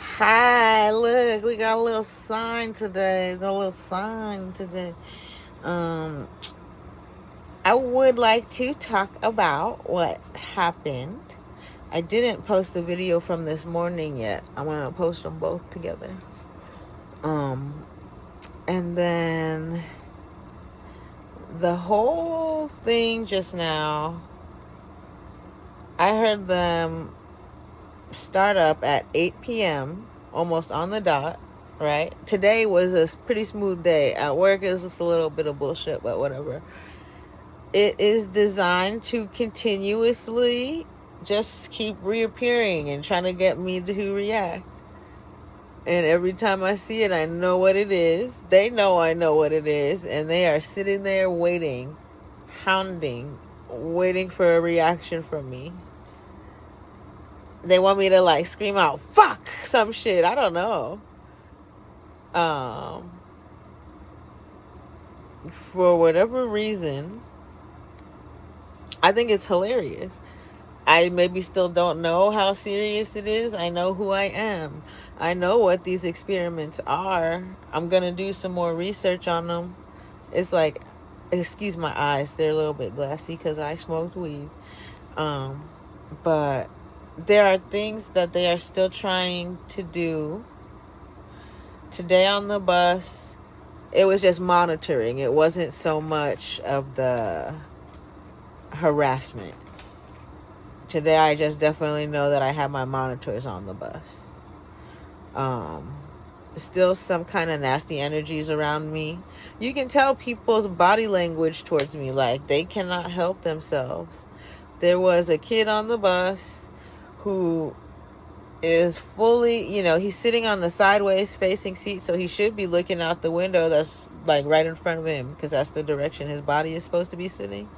Hi, look, we got a little sign today. Um, I would like to talk about what happened. I didn't post the video from this morning yet. I'm gonna post them both together. Um, and then the whole thing just now, I heard them start up at 8 p.m., almost on the dot, right? Today was a pretty smooth day. At work, it was just a little bit of bullshit, but whatever. It is designed to continuously just keep reappearing and trying to get me to react. And every time I see it, I know what it is. They know I know what it is. And they are sitting there waiting, hounding, waiting for a reaction from me. They want me to like scream out, fuck, some shit. I don't know. Um, for whatever reason, I think it's hilarious. I maybe still don't know how serious it is. I know who I am. I know what these experiments are. I'm going to do some more research on them. It's like, excuse my eyes, they're a little bit glassy because I smoked weed. But there are things that they are still trying to do. Today on the bus, it was just monitoring. It wasn't so much of the harassment. Today I just definitely know that I have my monitors on the bus. Still some kind of nasty energies around me. You can tell people's body language towards me, like they cannot help themselves. There was a kid on the bus who is fully, he's sitting on the sideways facing seat, so he should be looking out the window that's like right in front of him because that's the direction his body is supposed to be sitting.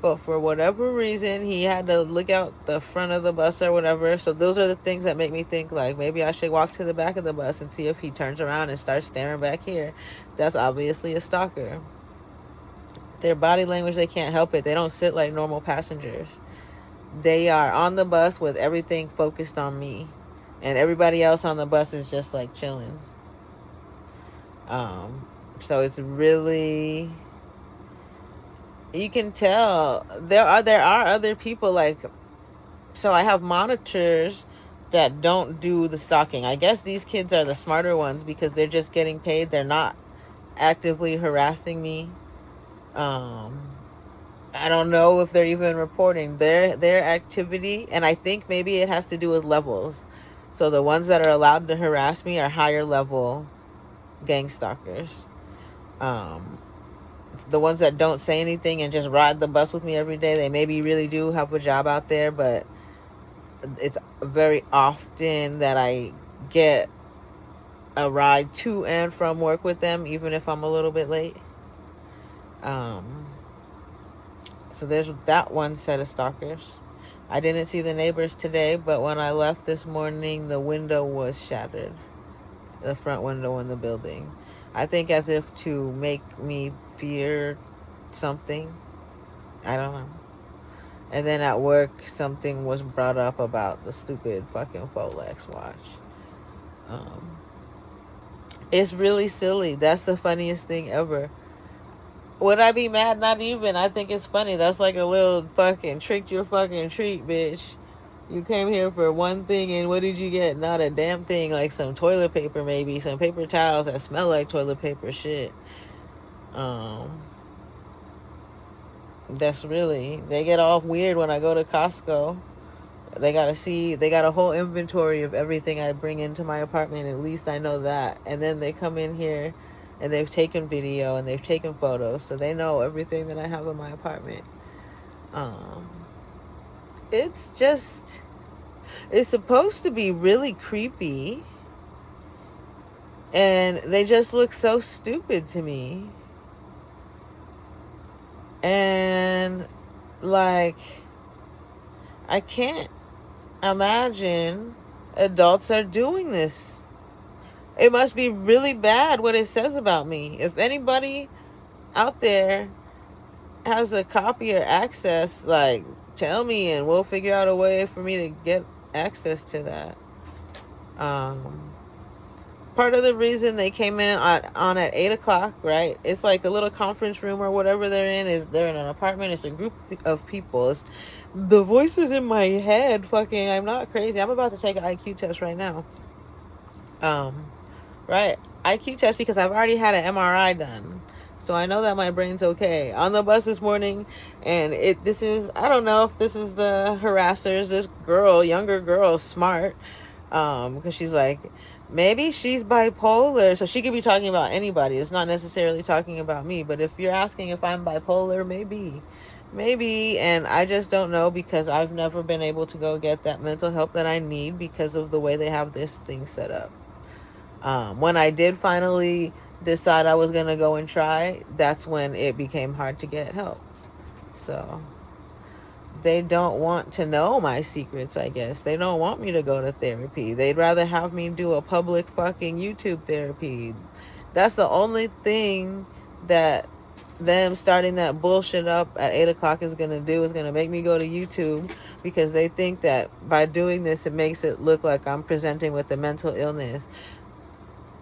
But for whatever reason, he had to look out the front of the bus or whatever. So those are the things that make me think like maybe I should walk to the back of the bus and see if he turns around and starts staring back here. That's obviously a stalker. Their body language, they can't help it. They don't sit like normal passengers. They are on the bus with everything focused on me. And everybody else on the bus is just like chilling. So it's really, you can tell there are other people like, so I have monitors that don't do the stalking. I guess these kids are the smarter ones because they're just getting paid. They're not actively harassing me. I don't know if they're even reporting their activity, and I think maybe it has to do with levels. So the ones that are allowed to harass me are higher level gangstalkers. The ones that don't say anything and just ride the bus with me every day, they maybe really do have a job out there, but it's very often that I get a ride to and from work with them, even if I'm a little bit late. So there's that one set of stalkers. I didn't see the neighbors today, but when I left this morning, the window was shattered. The front window in the building. I think as if to make me fear something. I don't know. And then at work, something was brought up about the stupid fucking Folex watch. It's really silly. That's the funniest thing ever. Would I be mad? Not even. I think it's funny. That's like a little fucking tricked your fucking treat, bitch. You came here for one thing, and what did you get? Not a damn thing. Like some toilet paper, maybe some paper towels that smell like toilet paper. Shit. That's really, they get all weird when I go to Costco. They got a whole inventory of everything I bring into my apartment. At least I know that. And then they come in here and they've taken video and they've taken photos, so they know everything that I have in my apartment. It's just, it's supposed to be really creepy, and they just look so stupid to me. And like, I can't imagine adults are doing this. It must be really bad what it says about me. If anybody out there has a copy or access, like, tell me and we'll figure out a way for me to get access to that. Um, Part of the reason they came in on at 8 o'clock, right? It's like a little conference room or whatever they're in. Is they're in an apartment. It's a group of people. It's the voices in my head. Fucking, I'm not crazy. I'm about to take an IQ test right now. Um, right? IQ test because I've already had an MRI done. So I know that my brain's okay. On the bus this morning, and this is, I don't know if this is the harassers. This girl, younger girl, smart, because she's like, maybe she's bipolar, so she could be talking about anybody. It's not necessarily talking about me. But if you're asking if I'm bipolar, maybe, and I just don't know because I've never been able to go get that mental help that I need because of the way they have this thing set up. When I did finally decide I was gonna go and try, that's when it became hard to get help. So they don't want to know my secrets, I guess. They don't want me to go to therapy. They'd rather have me do a public fucking YouTube therapy. That's the only thing that them starting that bullshit up at 8 o'clock is gonna do, is gonna make me go to YouTube, because they think that by doing this it makes it look like I'm presenting with a mental illness.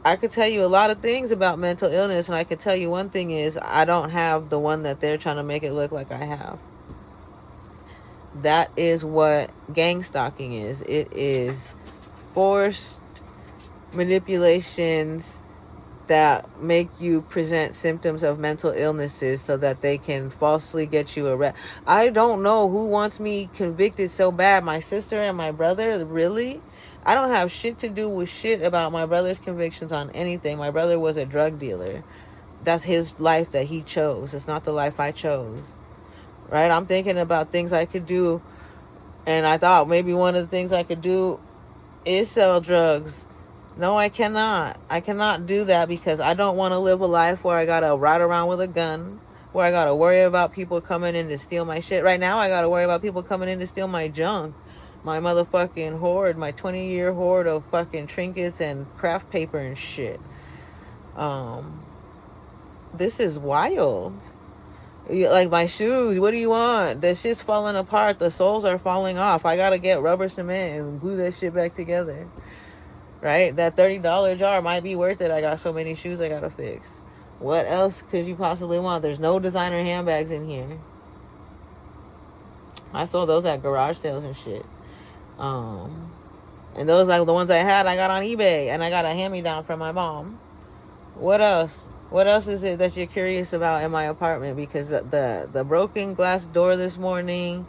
I could tell you a lot of things about mental illness, and I could tell you one thing is I don't have the one that they're trying to make it look like I have. That is what gang stalking is. It is forced manipulations that make you present symptoms of mental illnesses so that they can falsely get you arrested. I don't know who wants me convicted so bad. My sister and my brother, really? I don't have shit to do with shit about my brother's convictions on anything. My brother was a drug dealer. That's his life that he chose. It's not the life I chose. Right? I'm thinking about things I could do, and I thought maybe one of the things I could do is sell drugs. No, I cannot. I cannot do that because I don't want to live a life where I gotta ride around with a gun, where I gotta worry about people coming in to steal my shit. Right now, I gotta worry about people coming in to steal my junk, my motherfucking hoard, my 20-year hoard of fucking trinkets and craft paper and shit. This is wild. Like my shoes, what do you want? The shit's falling apart. The soles are falling off. I gotta get rubber cement and glue that shit back together. Right? That $30 jar might be worth it. I got so many shoes I gotta fix. What else could you possibly want? There's no designer handbags in here. I sold those at garage sales and shit. And those, like the ones I had, I got on eBay, and I got a hand-me-down from my mom. What else? What else is it that you're curious about in my apartment? Because the broken glass door this morning,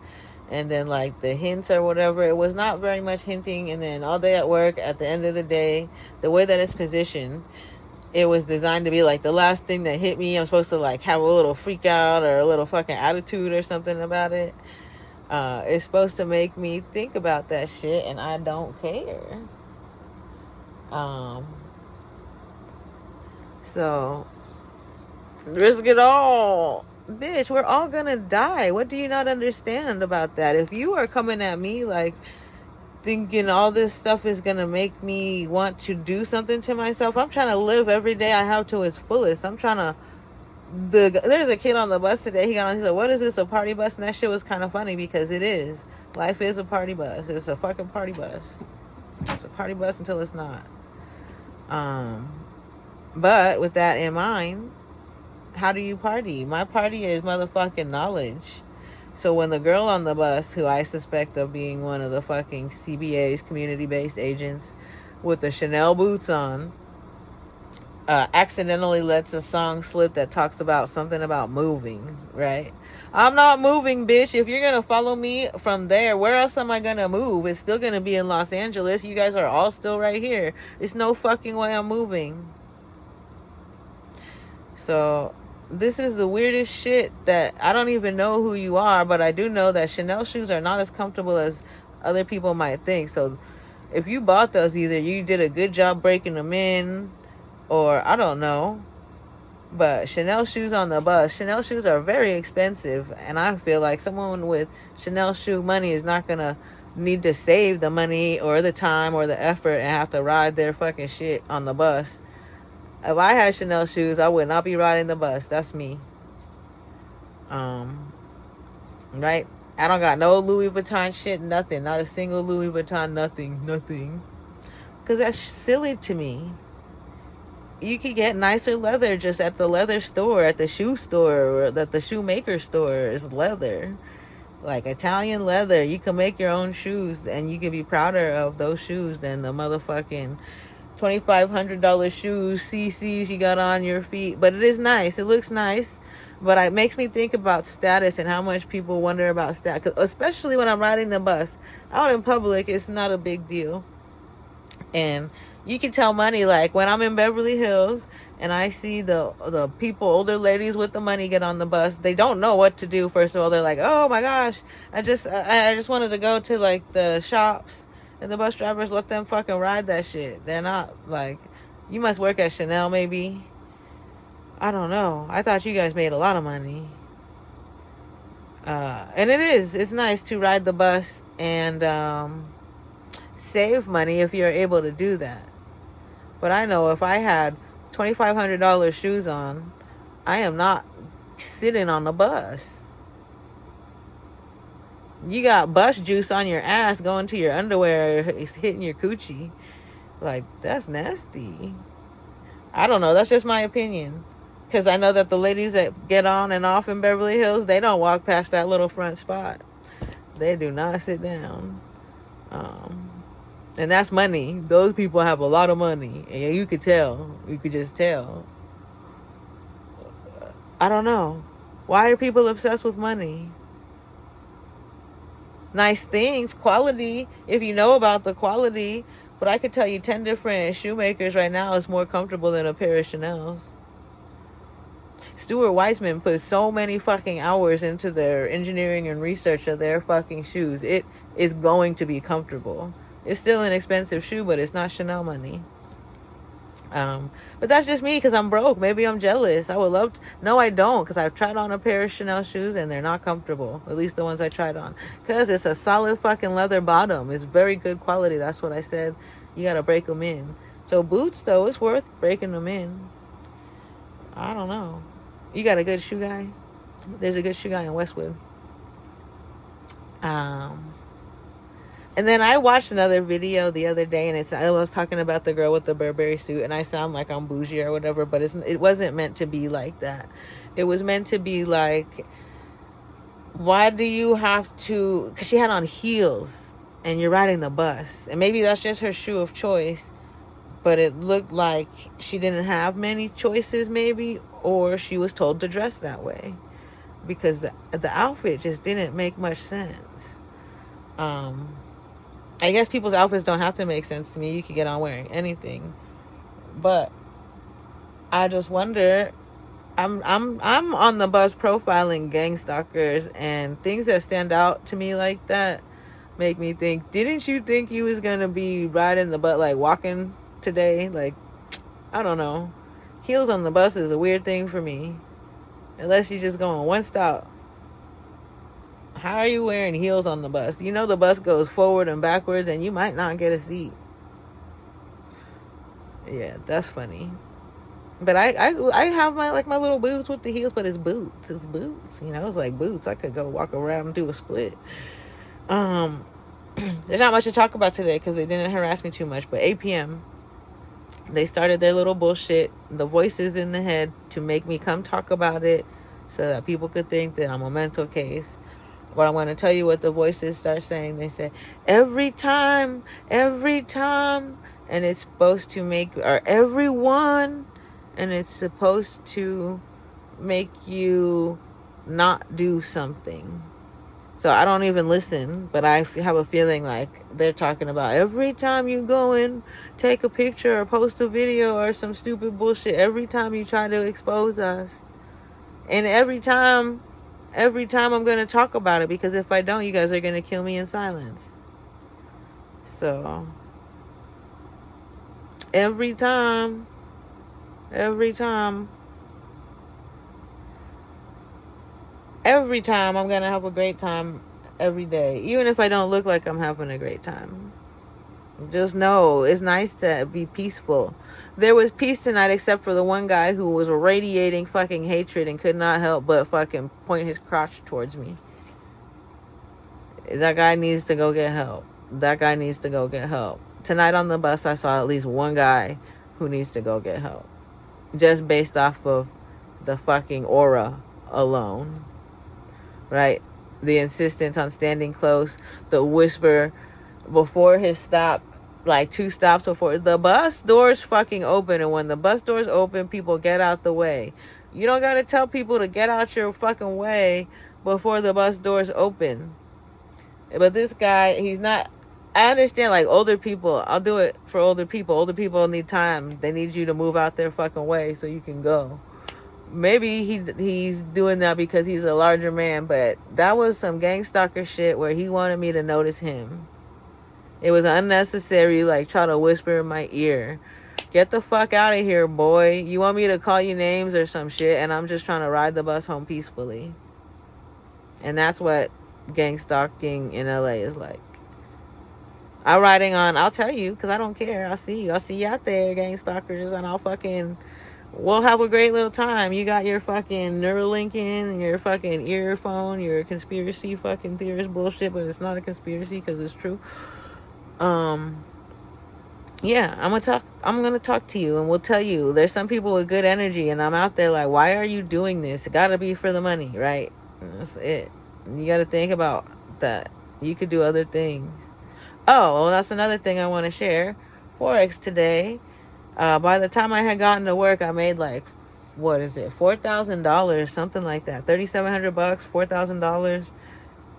and then like the hints or whatever, it was not very much hinting. And then all day at work, at the end of the day, the way that it's positioned, it was designed to be like the last thing that hit me. I'm supposed to like have a little freak out or a little fucking attitude or something about it. It's supposed to make me think about that shit, and I don't care. So, risk it all. Bitch, we're all gonna die. What do you not understand about that? If you are coming at me like thinking all this stuff is gonna make me want to do something to myself, I'm trying to live every day I have to its fullest. I'm trying to. There's a kid on the bus today. He got on. He said, "What is this? A party bus?" And that shit was kind of funny because it is. Life is a party bus. It's a fucking party bus. It's a party bus until it's not. But with that in mind, how do you party? My party is motherfucking knowledge. So when the girl on the bus, who I suspect of being one of the fucking CBA's community-based agents with the Chanel boots on, accidentally lets a song slip that talks about something about moving, right? I'm not moving, bitch. If you're gonna follow me from there, where else am I gonna move? It's still gonna be in Los Angeles. You guys are all still right here. It's no fucking way I'm moving. So this is the weirdest shit that I don't even know who you are, but I do know that Chanel shoes are not as comfortable as other people might think. So if you bought those, either you did a good job breaking them in, or I don't know. But Chanel shoes on the bus. Chanel shoes are very expensive, and I feel like someone with Chanel shoe money is not gonna need to save the money or the time or the effort and have to ride their fucking shit on the bus. If I had Chanel shoes, I would not be riding the bus. That's me. Right? I don't got no Louis Vuitton shit, nothing. Not a single Louis Vuitton, nothing. Because that's silly to me. You could get nicer leather just at the leather store, at the shoe store, or at the shoemaker store is leather. Like Italian leather. You can make your own shoes and you can be prouder of those shoes than the motherfucking $2,500 shoes, CCs you got on your feet. But it is nice. It looks nice. But it makes me think about status and how much people wonder about status. Especially when I'm riding the bus. Out in public, it's not a big deal. And you can tell money, like when I'm in Beverly Hills and I see the people, older ladies with the money get on the bus, they don't know what to do. First of all, they're like, oh my gosh, I just wanted to go to like the shops. And the bus drivers let them fucking ride that shit. They're not like, you must work at Chanel maybe. I don't know. I thought you guys made a lot of money. And it's nice to ride the bus and save money if you're able to do that. But I know if I had $2,500 shoes on, I am not sitting on the bus. You got bus juice on your ass going to your underwear, it's hitting your coochie. Like, that's nasty. I don't know. That's just my opinion. Because I know that the ladies that get on and off in Beverly Hills, they don't walk past that little front spot. They do not sit down. And that's money. Those people have a lot of money. And you could tell. You could just tell. I don't know. Why are people obsessed with money? Nice things, quality, if you know about the quality. But I could tell you 10 different shoemakers right now is more comfortable than a pair of Chanel's. Stuart Weitzman put so many fucking hours into their engineering and research of their fucking shoes. It is going to be comfortable. It's still an expensive shoe, but it's not Chanel money. But that's just me because I'm broke. Maybe I'm jealous. I would love to. No, I don't, because I've tried on a pair of Chanel shoes and they're not comfortable. At least the ones I tried on. Because it's a solid fucking leather bottom. It's very good quality. That's what I said. You got to break them in. So boots, though, it's worth breaking them in. I don't know. You got a good shoe guy? There's a good shoe guy in Westwood. And then I watched another video the other day, and I was talking about the girl with the Burberry suit, and I sound like I'm bougie or whatever, but it wasn't meant to be like that. It was meant to be like, why do you have to? Because she had on heels, and you're riding the bus, and maybe that's just her shoe of choice, but it looked like she didn't have many choices, maybe, or she was told to dress that way, because the outfit just didn't make much sense. I guess people's outfits don't have to make sense to me. You could get on wearing anything. But I just wonder, I'm on the bus profiling gangstalkers, and things that stand out to me like that make me think, didn't you think you was going to be riding the bus, like walking today? Like, I don't know. Heels on the bus is a weird thing for me. Unless you just going one stop. How are you wearing heels on the bus? You know the bus goes forward and backwards and you might not get a seat. Yeah, that's funny. But I have my little boots with the heels, but it's boots. It's boots. You know, it's like boots. I could go walk around and do a split. There's not much to talk about today because they didn't harass me too much. But 8 p.m., they started their little bullshit, the voices in the head, to make me come talk about it so that people could think that I'm a mental case. But I'm going to tell you what the voices start saying. They say, every time, and it's supposed to make, or everyone, and it's supposed to make you not do something. So I don't even listen, but I have a feeling like they're talking about every time you go and take a picture or post a video or some stupid bullshit, every time you try to expose us. And every time I'm going to talk about it, because if I don't, you guys are going to kill me in silence. So, every time I'm going to have a great time every day. Even if I don't look like I'm having a great time. Just know it's nice to be peaceful. There was peace tonight except for the one guy who was radiating fucking hatred and could not help but fucking point his crotch towards me. That guy needs to go get help. tonight on the bus, I saw at least one guy who needs to go get help. Just based off of the fucking aura alone. Right? The insistence on standing close, the whisper before his stop, like 2 stops before the bus doors fucking open. And when the bus doors open, people get out the way. You don't gotta tell people to get out your fucking way before the bus doors open. But this guy, he's not. I understand, like, older people. I'll do it for older people. Older people need time. They need you to move out their fucking way so you can go. Maybe he's doing that because he's a larger man, but that was some gangstalker shit where he wanted me to notice him. It was unnecessary, like, try to whisper in my ear. Get the fuck out of here, boy. You want me to call you names or some shit, and I'm just trying to ride the bus home peacefully. And that's what gang stalking in LA is like. I'll tell you, because I don't care. I'll see you out there, gang stalkers, and we'll have a great little time. You got your fucking Neuralink in, your fucking earphone, your conspiracy fucking theorist bullshit, but it's not a conspiracy because it's true. Yeah, I'm gonna talk to you, and we'll tell you there's some people with good energy, and I'm out there like, why are you doing this? It gotta be for the money, right? That's it. You gotta think about that. You could do other things. Oh, well, that's another thing I want to share. Forex today. By the time I had gotten to work, I made like, what is it, $4,000, something like that. $3,700,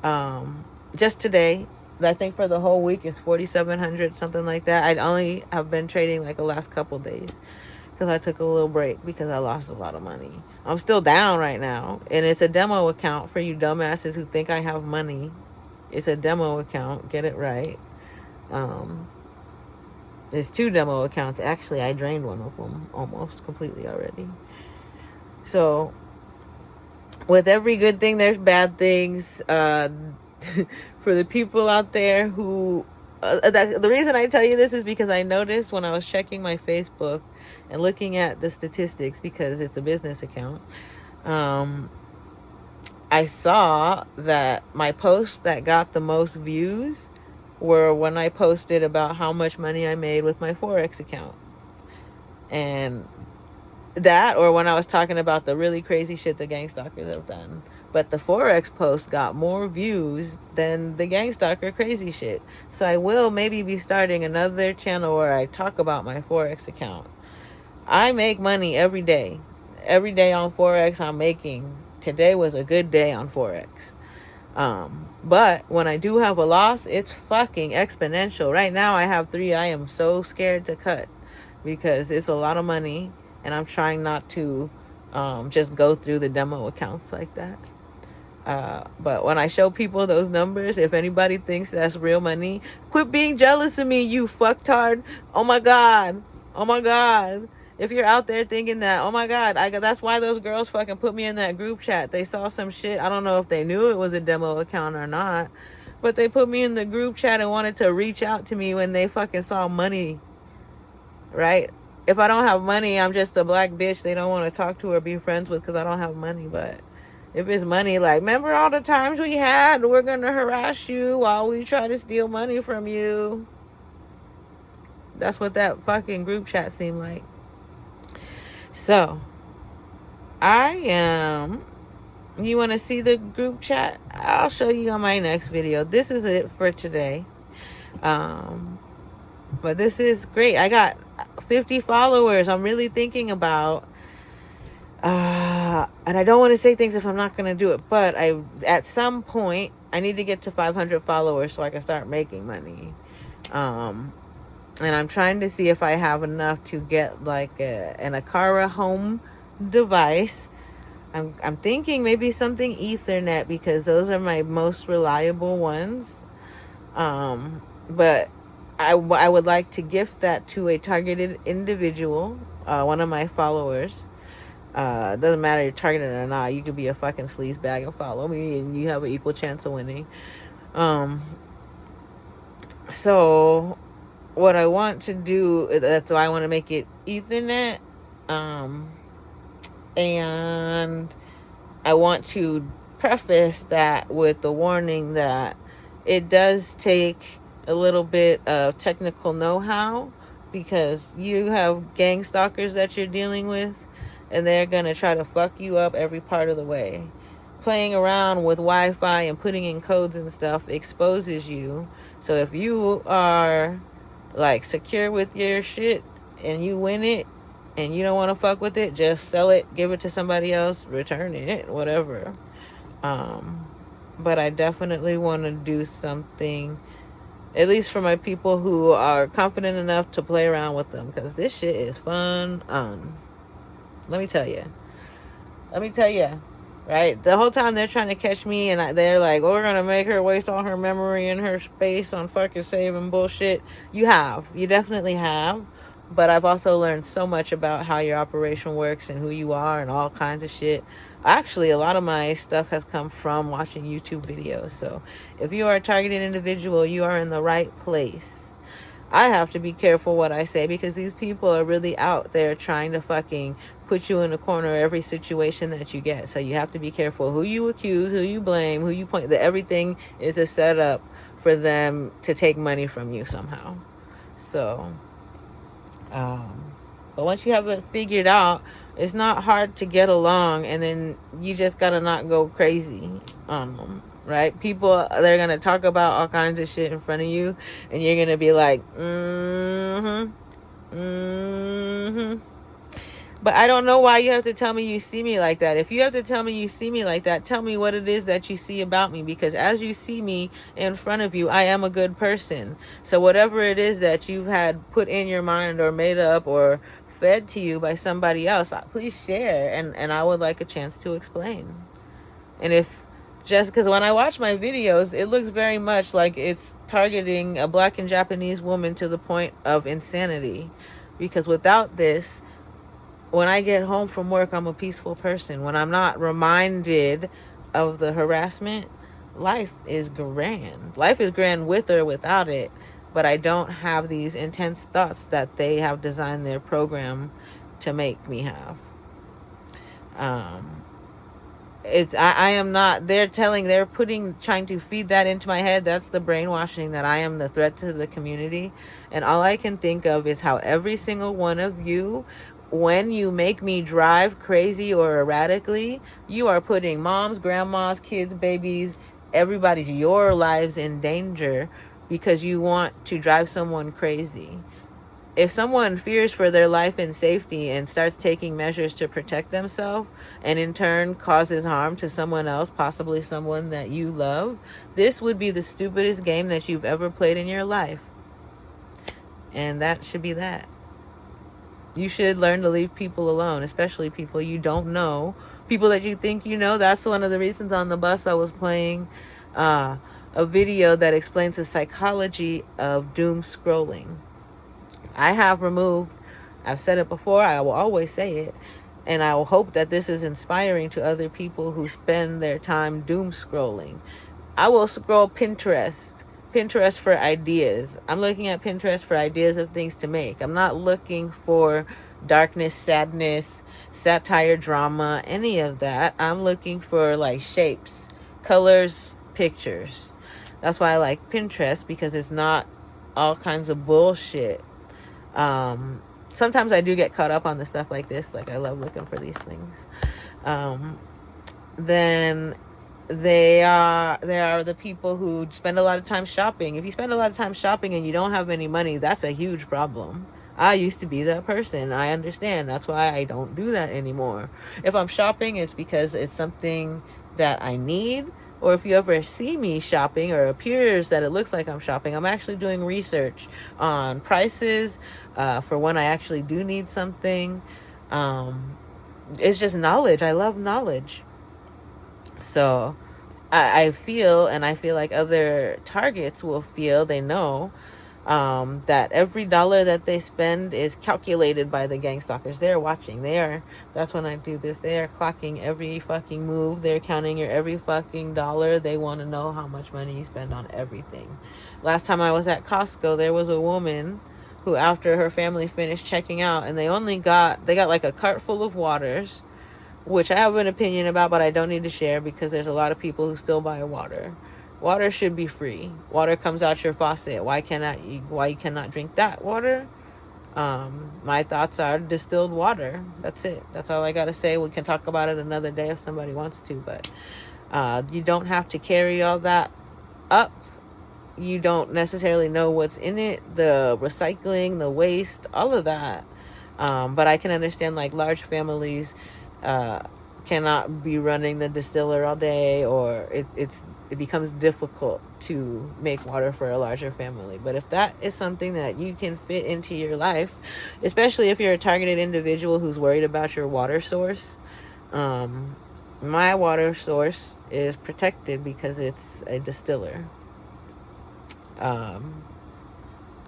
$4,000. Just today. I think for the whole week is $4,700, something like that. I'd only have been trading like the last couple days because I took a little break because I lost a lot of money. I'm still down right now, and it's a demo account for you dumbasses who think I have money. It's a demo account. Get it right. There's 2 demo accounts. Actually, I drained one of them almost completely already. So, with every good thing, there's bad things. For the people out there who... the reason I tell you this is because I noticed when I was checking my Facebook and looking at the statistics, because it's a business account, I saw that my posts that got the most views were when I posted about how much money I made with my Forex account. And that, or when I was talking about the really crazy shit the gangstalkers have done. But the Forex post got more views than the gangstalker crazy shit. So I will maybe be starting another channel where I talk about my Forex account. I make money every day. Every day on Forex I'm making. Today was a good day on Forex. But when I do have a loss, it's fucking exponential. Right now I have 3. I am so scared to cut because it's a lot of money, and I'm trying not to just go through the demo accounts like that. But when I show people those numbers, if anybody thinks that's real money, quit being jealous of me, you fucktard. Oh my God. If you're out there thinking that, oh my God, that's why those girls fucking put me in that group chat. They saw some shit. I don't know if they knew it was a demo account or not, but they put me in the group chat and wanted to reach out to me when they fucking saw money, right? If I don't have money, I'm just a black bitch they don't want to talk to or be friends with because I don't have money. But if it's money, like, remember all the times we had, we're going to harass you while we try to steal money from you. That's what that fucking group chat seemed like. So, you want to see the group chat? I'll show you on my next video. This is it for today. But this is great. I got 50 followers. I'm really thinking about, and I don't want to say things if I'm not going to do it, but at some point, I need to get to 500 followers so I can start making money. And I'm trying to see if I have enough to get like an Akara home device. I'm thinking maybe something Ethernet because those are my most reliable ones. But I would like to gift that to a targeted individual, one of my followers. Doesn't matter if you're targeted or not. You could be a fucking sleazebag and follow me and you have an equal chance of winning. So what I want to do, that's why I want to make it Ethernet. And I want to preface that with the warning that it does take a little bit of technical know-how, because you have gang stalkers that you're dealing with, and they're going to try to fuck you up every part of the way. Playing around with Wi-Fi and putting in codes and stuff exposes you. So if you are like secure with your shit and you win it and you don't want to fuck with it, just sell it, give it to somebody else, return it, whatever. But I definitely want to do something, at least for my people who are confident enough to play around with them, because this shit is fun. Let me tell you, right? The whole time they're trying to catch me, and they're like, oh, we're going to make her waste all her memory and her space on fucking saving bullshit. You definitely have. But I've also learned so much about how your operation works and who you are and all kinds of shit. Actually, a lot of my stuff has come from watching YouTube videos. So if you are a targeted individual, you are in the right place. I have to be careful what I say, because these people are really out there trying to fucking put you in a corner every situation that you get. So you have to be careful who you accuse, who you blame, who you point. That everything is a setup for them to take money from you somehow. So, but once you have it figured out, it's not hard to get along, and then you just gotta not go crazy on them. Right? People, they're gonna talk about all kinds of shit in front of you, and you're gonna be like, But I don't know why you have to tell me you see me like that. If you have to tell me you see me like that, tell me what it is that you see about me, because as you see me in front of you, I am a good person. So whatever it is that you've had put in your mind or made up or fed to you by somebody else, please share, and I would like a chance to explain. And if just because when I watch my videos, it looks very much like it's targeting a Black and Japanese woman to the point of insanity. Because without this, when I get home from work, I'm a peaceful person. When I'm not reminded of the harassment, life is grand. Life is grand with or without it. But I don't have these intense thoughts that they have designed their program to make me have. I am not, trying to feed that into my head. That's the brainwashing, that I am the threat to the community. And all I can think of is how every single one of you, when you make me drive crazy or erratically, you are putting moms, grandmas, kids, babies, your lives in danger, because you want to drive someone crazy. If someone fears for their life and safety and starts taking measures to protect themselves, and in turn causes harm to someone else, possibly someone that you love, this would be the stupidest game that you've ever played in your life. And that should be that. You should learn to leave people alone, especially people you don't know, people that you think you know. That's one of the reasons on the bus I was playing a video that explains the psychology of doom scrolling. I've said it before, I will always say it, and I will hope that this is inspiring to other people who spend their time doom scrolling. I will scroll Pinterest for ideas. I'm looking at Pinterest for ideas of things to make. I'm not looking for darkness, sadness, satire, drama, any of that. I'm looking for like shapes, colors, pictures. That's why I like Pinterest, because it's not all kinds of bullshit. Sometimes I do get caught up on the stuff like this. Like, I love looking for these things. Then there are the people who spend a lot of time shopping. If you spend a lot of time shopping and you don't have any money, that's a huge problem. I used to be that person. I understand. That's why I don't do that anymore. If I'm shopping, it's because it's something that I need. Or if you ever see me shopping, or appears that it looks like I'm shopping, I'm actually doing research on prices for when I actually do need something. It's just knowledge. I love knowledge. So I feel like other targets will feel, they know, that every dollar that they spend is calculated by the gang stalkers. They're watching. That's when I do this. They are clocking every fucking move. They're counting your every fucking dollar. They want to know how much money you spend on everything. Last time I was at Costco, there was a woman who, after her family finished checking out, and they got like a cart full of waters, which I have an opinion about, but I don't need to share, because there's a lot of people who still buy water. Water should be free. Water comes out your faucet. Why you cannot drink that water? My thoughts are distilled water. That's it. That's all I gotta say. We can talk about it another day if somebody wants to, but you don't have to carry all that up. You don't necessarily know what's in it, the recycling, the waste, all of that. But I can understand like large families cannot be running the distiller all day, or it becomes difficult to make water for a larger family. But if that is something that you can fit into your life, especially if you're a targeted individual who's worried about your water source, my water source is protected because it's a distiller.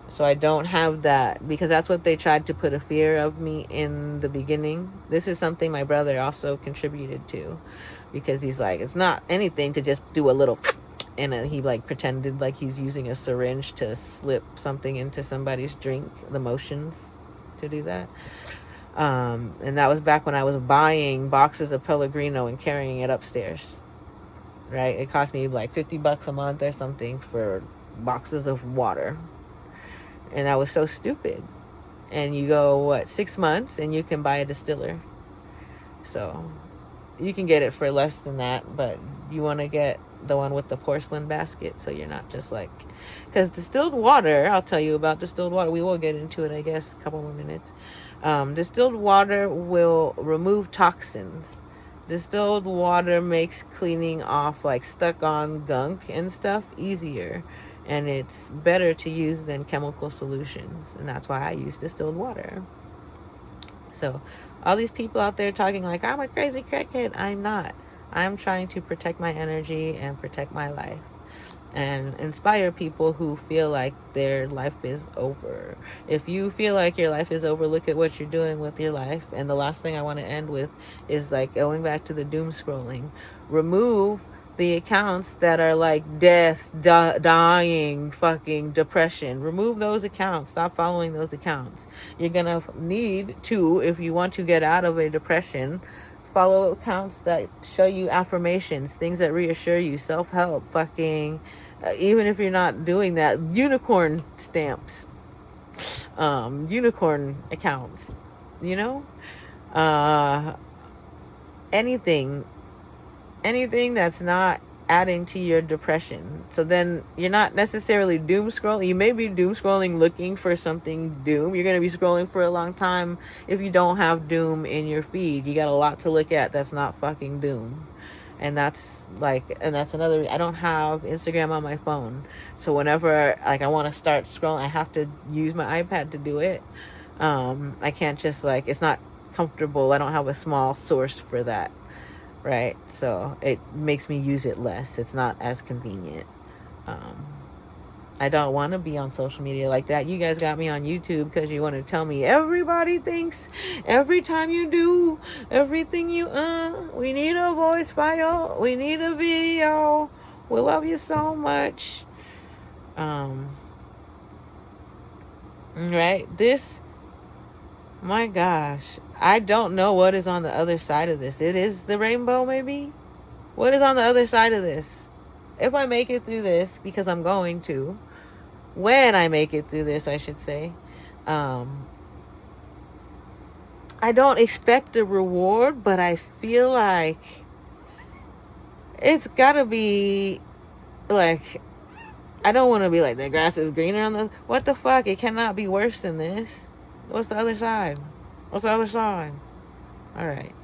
So I don't have that, because that's what they tried to put a fear of me in the beginning. This is something my brother also contributed to, because he's like, it's not anything to just do a little, and he like pretended like he's using a syringe to slip something into somebody's drink, the motions to do that. And that was back when I was buying boxes of Pellegrino and carrying it upstairs, right? It cost me like $50 a month or something for boxes of water, and I was so stupid. And you go 6 months and you can buy a distiller, so you can get it for less than that, but you want to get the one with the porcelain basket, so you're not just like, because distilled water, I'll tell you about distilled water, we will get into it I guess a couple more minutes. Distilled water will remove toxins. Distilled water makes cleaning off like stuck on gunk and stuff easier, and it's better to use than chemical solutions, and that's why I use distilled water. So all these people out there talking like I'm a crazy crackhead, I'm not. I'm trying to protect my energy and protect my life and inspire people who feel like their life is over. If you feel like your life is over, look at what you're doing with your life. And the last thing I want to end with is like going back to the doom scrolling. Remove the accounts that are like death, dying, fucking depression. Remove those accounts. Stop following those accounts. You're gonna need to, if you want to get out of a depression, follow accounts that show you affirmations, things that reassure you, self-help, fucking even if you're not doing that, unicorn stamps, unicorn accounts, you know, anything that's not adding to your depression. So then you're not necessarily doom scrolling. You may be doom scrolling looking for something doom. You're going to be scrolling for a long time if you don't have doom in your feed. You got a lot to look at that's not fucking doom. And that's another, I don't have Instagram on my phone. So whenever like I want to start scrolling, I have to use my iPad to do it. I can't just like, it's not comfortable. I don't have a small source for that. Right, so it makes me use it less. It's not as convenient. I don't want to be on social media like that. You guys got me on YouTube because you want to tell me everybody thinks every time you do everything you we need a voice file, we need a video, we love you so much. Right, this, my gosh, I don't know what is on the other side of this. It is the rainbow, maybe? What is on the other side of this? If I make it through this, because I'm going to, when I make it through this, I should say, I don't expect a reward, but I feel like it's gotta be like, I don't want to be like, the grass is greener on the, what the fuck? It cannot be worse than this. What's the other side? What's the other side? All right.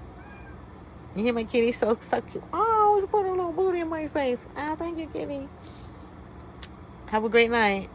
You hear my kitty so cute. Oh, you put a little booty in my face. Ah, thank you, kitty. Have a great night.